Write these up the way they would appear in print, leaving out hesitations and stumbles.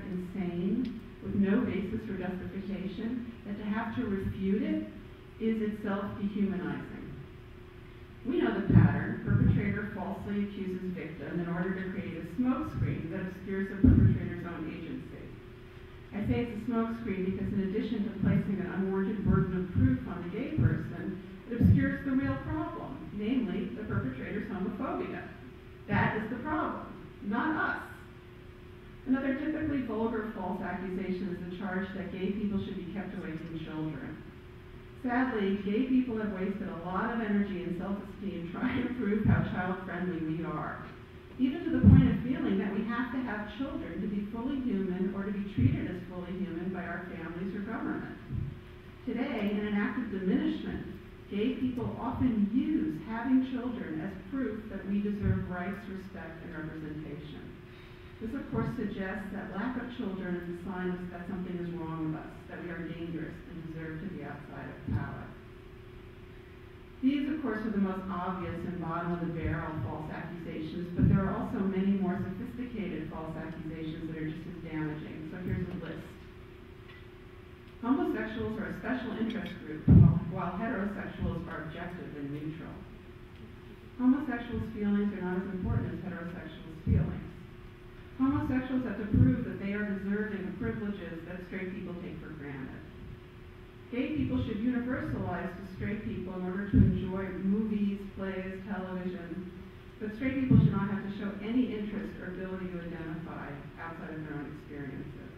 insane with no basis or justification, that to have to refute it is itself dehumanizing. We know the pattern. Perpetrator falsely accuses victim in order to create a smokescreen that obscures the perpetrator's own agency. I say it's a smokescreen because in addition to placing an unwarranted burden of proof on the gay person, it obscures the real problem, namely the perpetrator's homophobia. That is the problem, not us. Another typically vulgar false accusation is the charge that gay people should be kept away from children. Sadly, gay people have wasted a lot of energy and self-esteem trying to prove how child-friendly we are, even to the point of feeling that we have to have children to be fully human or to be treated as fully human by our families or government. Today, in an act of diminishment, gay people often use having children as proof that we deserve rights, respect, and representation. This, of course, suggests that lack of children is a sign that something is wrong with us, that we are dangerous and deserve to be outside of power. These, of course, are the most obvious and bottom-of-the-barrel false accusations, but there are also many more sophisticated false accusations that are just as damaging. So here's a list. Homosexuals are a special interest group, while heterosexuals are objective and neutral. Homosexuals' feelings are not as important as heterosexuals' feelings. Homosexuals have to prove that they are deserving of privileges that straight people take for granted. Gay people should universalize to straight people in order to enjoy movies, plays, television, but straight people should not have to show any interest or ability to identify outside of their own experiences.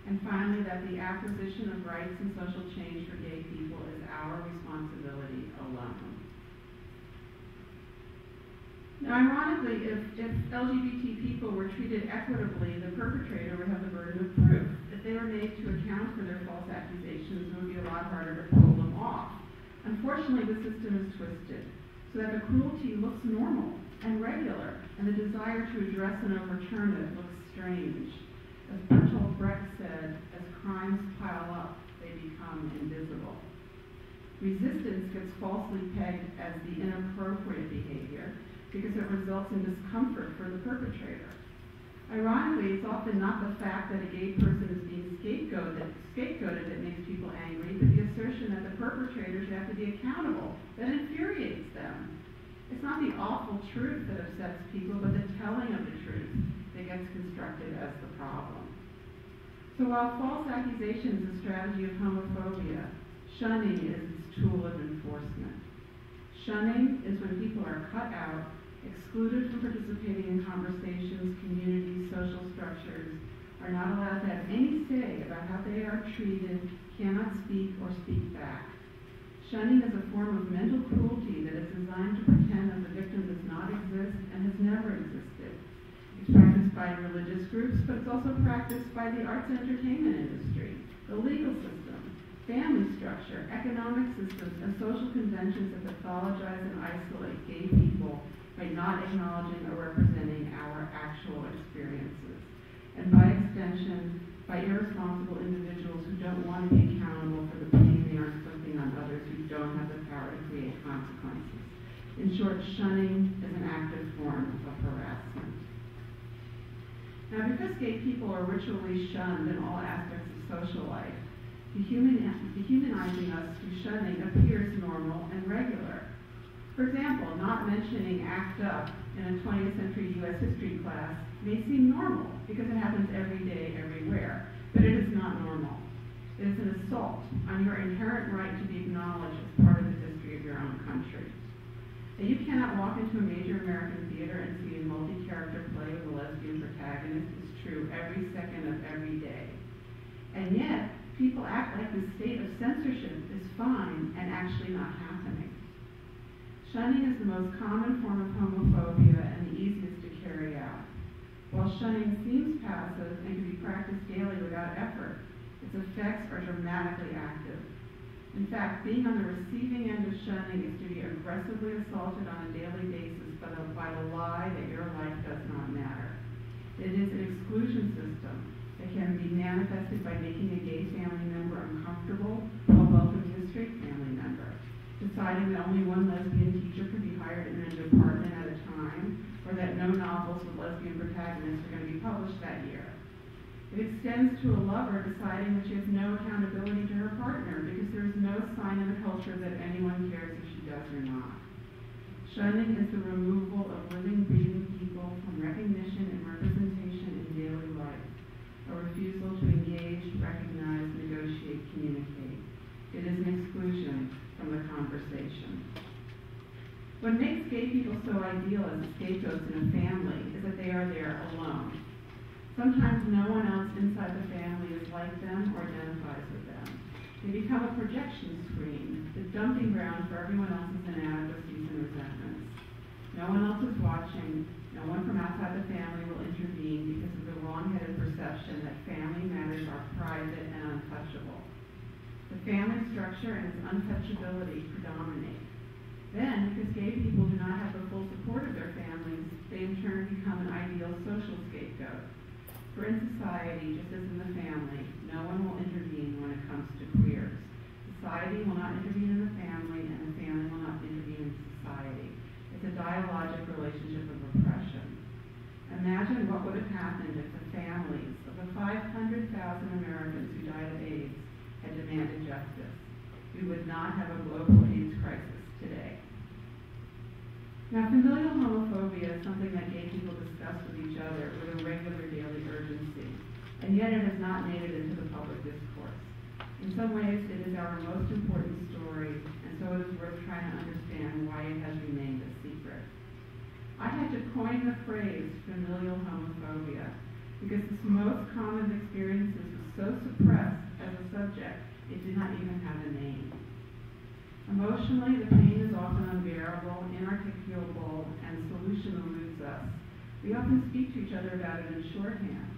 And finally, that the acquisition of rights and social change for gay people is our responsibility alone. Now, ironically, if LGBT people were treated equitably, the perpetrator would have the burden of proof. If they were made to account for their false accusations, it would be a lot harder to pull them off. Unfortunately, the system is twisted so that the cruelty looks normal and regular, and the desire to address and overturn it looks strange. As Bertolt Brecht said, as crimes pile up, they become invisible. Resistance gets falsely pegged as the inappropriate behavior because it results in discomfort for the perpetrator. Ironically, it's often not the fact that a gay person is being scapegoated that makes people angry, but the assertion that the perpetrator should have to be accountable that infuriates them. It's not the awful truth that upsets people, but the telling of the truth that gets constructed as the problem. So while false accusation is a strategy of homophobia, shunning is its tool of enforcement. Shunning is when people are cut out, excluded from participating in conversations, communities, social structures, are not allowed to have any say about how they are treated, cannot speak or speak back. Shunning is a form of mental cruelty that is designed to pretend that the victim does not exist and has never existed. It's practiced by religious groups, but it's also practiced by the arts and entertainment industry, the legal system, family structure, economic systems, and social conventions that pathologize and isolate gay people by not acknowledging or representing our actual experiences. And by extension, by irresponsible individuals who don't want to be accountable for the pain they are inflicting on others who don't have the power to create consequences. In short, shunning is an active form of harassment. Now, because gay people are ritually shunned in all aspects of social life, dehumanizing us through shunning appears normal and regular. For example, not mentioning ACT UP in a 20th century U.S. history class may seem normal because it happens every day, everywhere, but it is not normal. It is an assault on your inherent right to be acknowledged as part of the history of your own country. That you cannot walk into a major American theater and see a multi-character play with a lesbian protagonist is true every second of every day. And yet, people act like this state of censorship is fine and actually not happening. Shunning is the most common form of homophobia and the easiest to carry out. While shunning seems passive and can be practiced daily without effort, its effects are dramatically active. In fact, being on the receiving end of shunning is to be aggressively assaulted on a daily basis by the lie that your life does not matter. It is an exclusion system that can be manifested by making a gay family member uncomfortable while welcoming a straight family member, deciding that only one lesbian teacher can be hired in a department at a time, or that no novels with lesbian protagonists are going to be published that year. It extends to a lover deciding that she has no accountability to her partner because there is no sign in the culture that anyone cares if she does or not. Shunning is the removal of living, breathing people from recognition and representation in daily life, a refusal to engage, recognize, negotiate, communicate. It is an exclusion from the conversation. What makes gay people so ideal as scapegoats in a family is that they are there alone. Sometimes no one else inside the family is like them or identifies with them. They become a projection screen, the dumping ground for everyone else's inadequacies and resentments. No one else is watching. No one from outside the family will intervene because of the wrong-headed perception that family matters are private and untouchable. The family structure and its untouchability predominate. Then, because gay people do not have the full support of their families, they in turn become an ideal social scapegoat. For in society, just as in the family, no one will intervene when it comes to queers. Society will not intervene in the family, and the family will not intervene in society. It's a dialogic relationship of oppression. Imagine what would have happened if the families of the 500,000 Americans who died of AIDS had demanded justice. We would not have a global AIDS crisis today. Now, familial homophobia is something that gay people discuss with each other with a regular daily urgency, and yet it has not made it into the public discourse. In some ways, it is our most important story, and so it is worth trying to understand why it has remained a secret. I had to coin the phrase familial homophobia because this most common of experiences was so suppressed as a subject, it did not even have a name. Emotionally, the pain is often unbearable, inarticulable, and the solution eludes us. We often speak to each other about it in shorthand.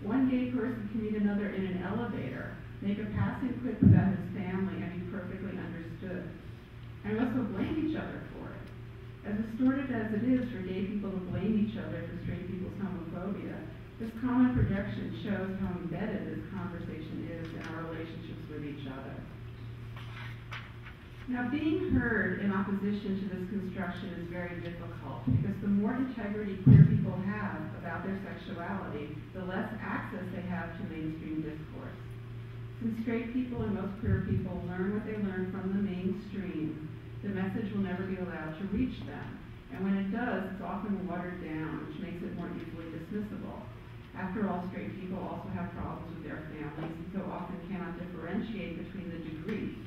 One gay person can meet another in an elevator, make a passing quip about his family, and be perfectly understood. And we also blame each other for it. As distorted as it is for gay people to blame each other for straight people's homophobia, this common projection shows how embedded this conversation is in our relationships with each other. Now, being heard in opposition to this construction is very difficult because the more integrity queer people have about their sexuality, the less access they have to mainstream discourse. Since straight people and most queer people learn what they learn from the mainstream, the message will never be allowed to reach them. And when it does, it's often watered down, which makes it more easily dismissible. After all, straight people also have problems with their families and so often cannot differentiate between the degrees.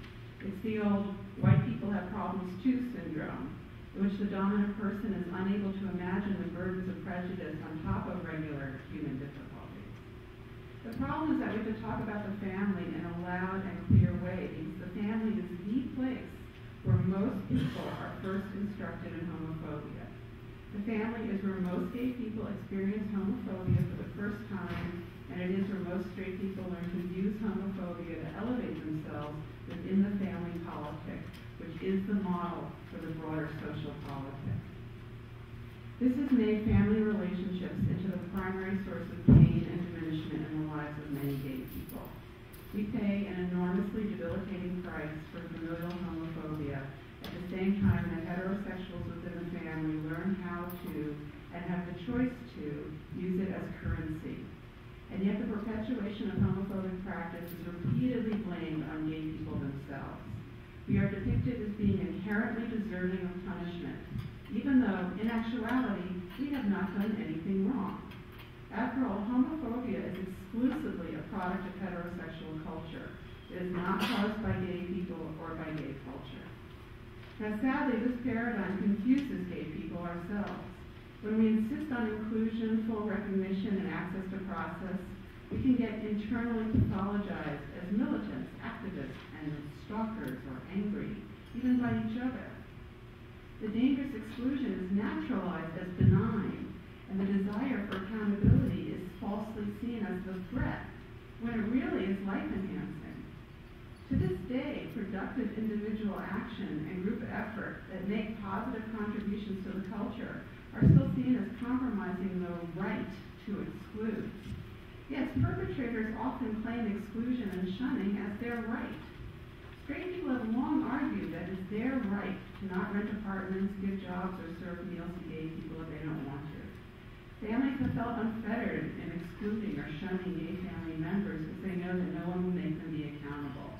It's the old white people have problems too syndrome, in which the dominant person is unable to imagine the burdens of prejudice on top of regular human difficulties. The problem is that we have to talk about the family in a loud and clear way because the family is the place where most people are first instructed in homophobia. The family is where most gay people experience homophobia for the first time, and it is where most straight people learn to use homophobia to elevate themselves within the family politic, which is the model for the broader social politics. This has made family relationships into the primary source of pain and diminishment in the lives of many gay people. We pay an enormously debilitating price for familial homophobia at the same time that heterosexuals within the family learn how to, and have the choice to, use it as currency. And yet the perpetuation of homophobic practice is repeatedly blamed on gay people themselves. We are depicted as being inherently deserving of punishment, even though, in actuality, we have not done anything wrong. After all, homophobia is exclusively a product of heterosexual culture. It is not caused by gay people or by gay culture. Now, sadly, this paradigm confuses gay people ourselves. When we insist on inclusion, full recognition, and access to process, we can get internally pathologized as militants, activists, and stalkers or angry, even by each other. The dangerous exclusion is naturalized as benign, and the desire for accountability is falsely seen as the threat, when it really is life-enhancing. To this day, productive individual action and group effort that make positive contributions to the culture are still seen as compromising the right to exclude. Yes, perpetrators often claim exclusion and shunning as their right. Straight people have long argued that it's their right to not rent apartments, give jobs, or serve meals to gay people if they don't want to. Families have felt unfettered in excluding or shunning gay family members because they know that no one will make them be accountable.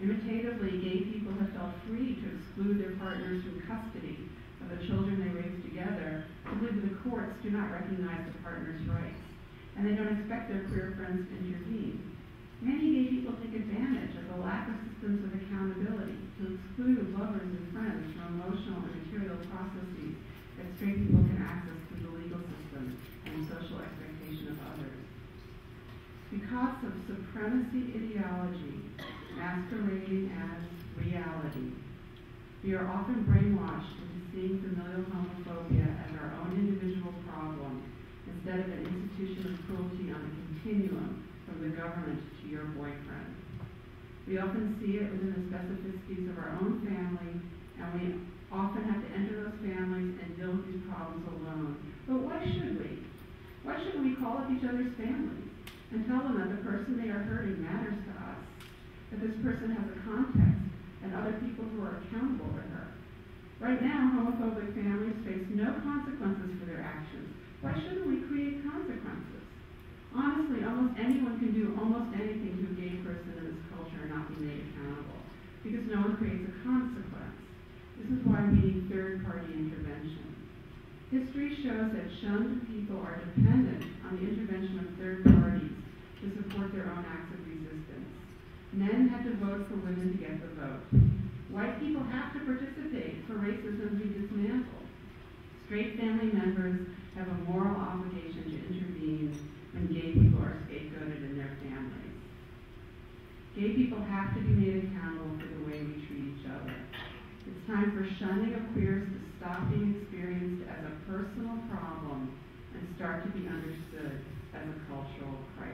Imitatively, gay people have felt free to exclude their partners from custody of the children they raise together, simply because the courts do not recognize the partner's rights, and they don't expect their queer friends to intervene. Many gay people take advantage of the lack of systems of accountability to exclude lovers and friends from emotional and material processes that straight people can access through the legal system and social expectation of others. Because of supremacy ideology masquerading as reality, we are often brainwashed into seeing familial homophobia as our own individual problem instead of an institution of cruelty on a continuum from the government to your boyfriend. We often see it within the specificities of our own family, and we often have to enter those families and deal with these problems alone. But why should we? Why shouldn't we call up each other's families and tell them that the person they are hurting matters to us, that this person has a context and other people who are accountable to her? Right now, homophobic families face no consequences for their actions. Why shouldn't we create consequences? Honestly, almost anyone can do almost anything to a gay person in this culture and not be made accountable, because no one creates a consequence. This is why we need third-party intervention. History shows that shunned people are dependent on the intervention of third parties to support their own acts of resistance. Men had to vote for women to get the vote. White people have to participate for racism to be dismantled. Straight family members have a moral obligation to intervene when gay people are scapegoated in their families. Gay people have to be made accountable for the way we treat each other. It's time for shunning of queers to stop being experienced as a personal problem and start to be understood as a cultural crisis.